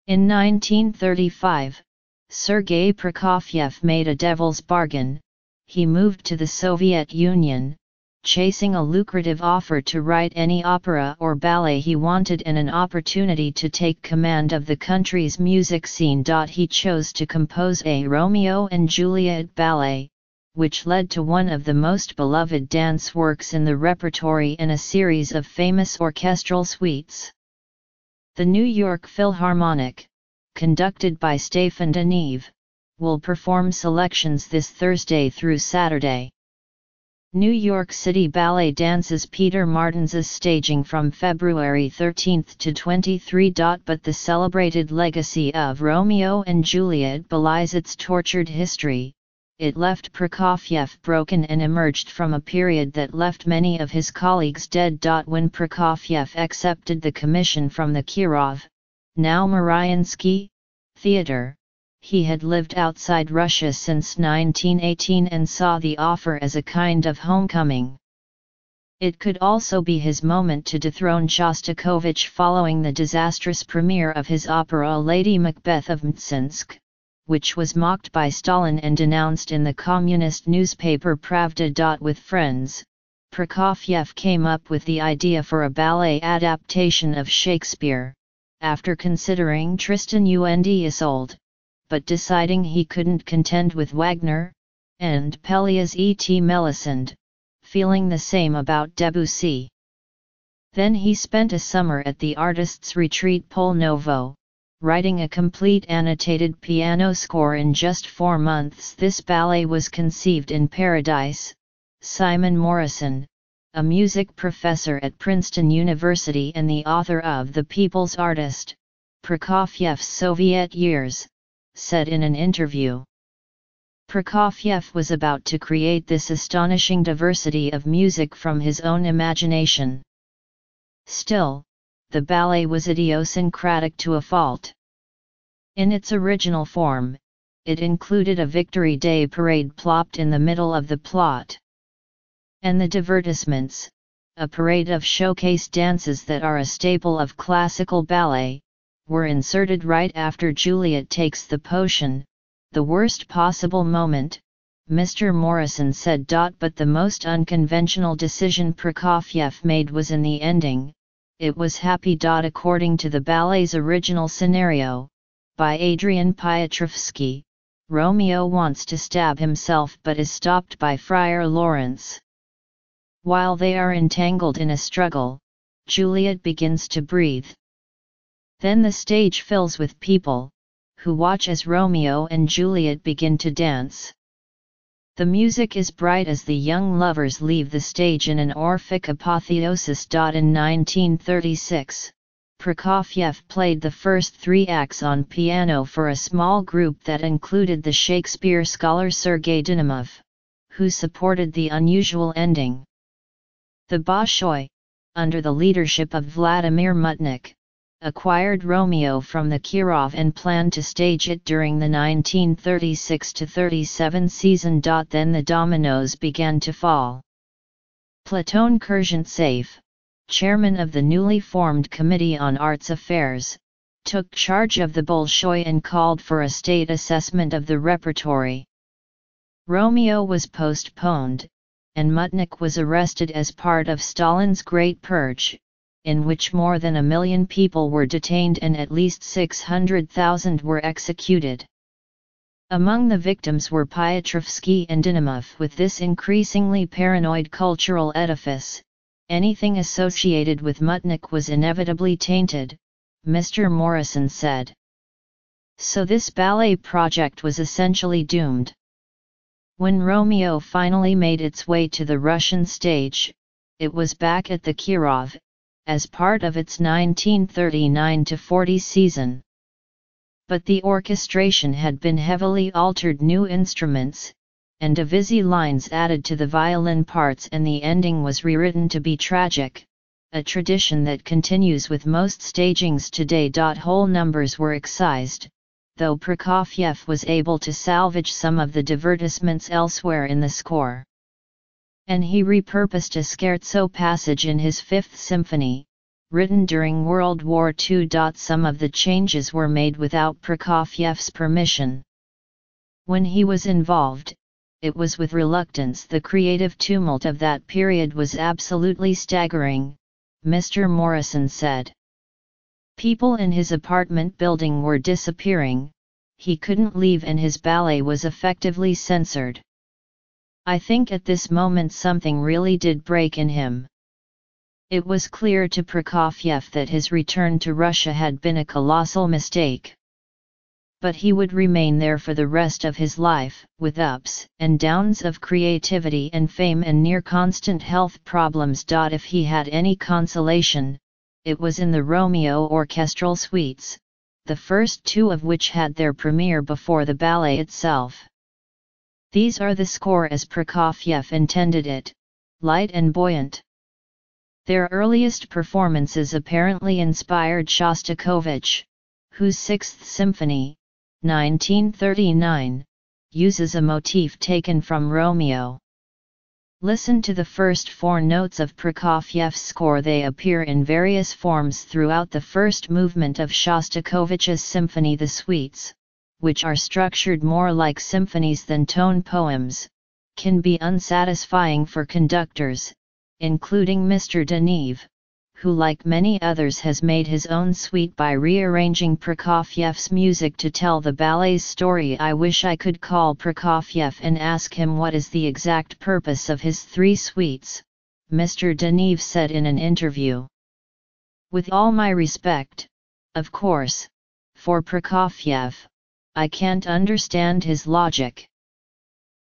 In 1935, Sergei Prokofiev made a devil's bargain. He moved to the Soviet Union, chasing a lucrative offer to write any opera or ballet he wanted and an opportunity to take command of the country's music scene. He chose to compose a Romeo and Juliet ballet, which led to one of the most beloved dance works in the repertory and a series of famous orchestral suites. The New York Philharmonic, conducted by Stéphane Denève, will perform selections this Thursday through Saturday. New York City Ballet dances Peter Martins's staging from February 13 to 23. But the celebrated legacy of Romeo and Juliet belies its tortured history. It left Prokofiev broken and emerged from a period that left many of his colleagues dead. When Prokofiev accepted the commission from the Kirov, now Mariinsky, theater, he had lived outside Russia since 1918 and saw the offer as a kind of homecoming. It could also be his moment to dethrone Shostakovich following the disastrous premiere of his opera Lady Macbeth of Mtsensk, which was mocked by Stalin and denounced in the communist newspaper Pravda. With friends, Prokofiev came up with the idea for a ballet adaptation of Shakespeare, after considering Tristan und Isolde, but deciding he couldn't contend with Wagner, and Pelléas et Melisande, feeling the same about Debussy. Then he spent a summer at the artist's retreat Pole Novo, writing a complete annotated piano score in just 4 months. This ballet was conceived in Paradise. Simon Morrison, a music professor at Princeton University and the author of The People's Artist, Prokofiev's Soviet Years, said in an interview. Prokofiev was about to create this astonishing diversity of music from his own imagination. Still, the ballet was idiosyncratic to a fault. In its original form, it included a Victory Day parade plopped in the middle of the plot. And the divertissements, a parade of showcase dances that are a staple of classical ballet, were inserted right after Juliet takes the potion, the worst possible moment, Mr. Morrison said. But the most unconventional decision Prokofiev made was in the ending. It was happy. According to the ballet's original scenario, by Adrian Piotrowski, Romeo wants to stab himself but is stopped by Friar Lawrence. While they are entangled in a struggle, Juliet begins to breathe. Then the stage fills with people, who watch as Romeo and Juliet begin to dance. The music is bright as the young lovers leave the stage in an Orphic apotheosis. In 1936, Prokofiev played the first 3 acts on piano for a small group that included the Shakespeare scholar Sergei Dynamov, who supported the unusual ending. The Bolshoi, under the leadership of Vladimir Mutnik, acquired Romeo from the Kirov and planned to stage it during the 1936-37 season. Then the dominoes began to fall. Platon Kurzhentsev, chairman of the newly formed Committee on Arts Affairs, took charge of the Bolshoi and called for a state assessment of the repertory. Romeo was postponed, and Mutnik was arrested as part of Stalin's Great Purge, in which more than 1 million people were detained and at least 600,000 were executed. Among the victims were Piotrowski and Dynamov. With this increasingly paranoid cultural edifice, anything associated with Mutnik was inevitably tainted, Mr. Morrison said. So this ballet project was essentially doomed. When Romeo finally made its way to the Russian stage, it was back at the Kirov, as part of its 1939-40 season. But the orchestration had been heavily altered, new instruments, and Debussy lines added to the violin parts, and the ending was rewritten to be tragic, a tradition that continues with most stagings today. Whole numbers were excised, though Prokofiev was able to salvage some of the divertissements elsewhere in the score. And he repurposed a scherzo passage in his Fifth Symphony, written during World War II. Some of the changes were made without Prokofiev's permission. When he was involved, it was with reluctance. The creative tumult of that period was absolutely staggering, Mr. Morrison said. People in his apartment building were disappearing, he couldn't leave and his ballet was effectively censored. I think at this moment something really did break in him. It was clear to Prokofiev that his return to Russia had been a colossal mistake. But he would remain there for the rest of his life, with ups and downs of creativity and fame and near constant health problems. If he had any consolation, it was in the Romeo orchestral suites, the first two of which had their premiere before the ballet itself. These are the score as Prokofiev intended it, light and buoyant. Their earliest performances apparently inspired Shostakovich, whose Sixth Symphony, 1939, uses a motif taken from Romeo. Listen to the first four notes of Prokofiev's score. They appear in various forms throughout the first movement of Shostakovich's symphony. The suites, which are structured more like symphonies than tone poems, can be unsatisfying for conductors, including Mr. Deneve, who like many others has made his own suite by rearranging Prokofiev's music to tell the ballet's story. I wish I could call Prokofiev and ask him what is the exact purpose of his three suites, Mr. Deneve said in an interview. With all my respect, of course, for Prokofiev, I can't understand his logic.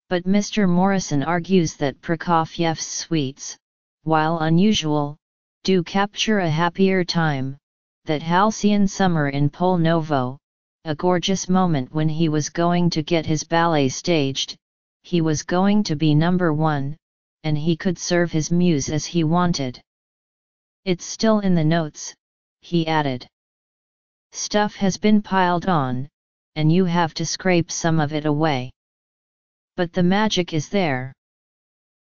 But Mr. Morrison argues that Prokofiev's suites, while unusual, do capture a happier time, that halcyon summer in Pole Novo, a gorgeous moment when he was going to get his ballet staged, he was going to be number one, and he could serve his muse as he wanted. It's still in the notes, he added. Stuff has been piled on, and you have to scrape some of it away. But the magic is there.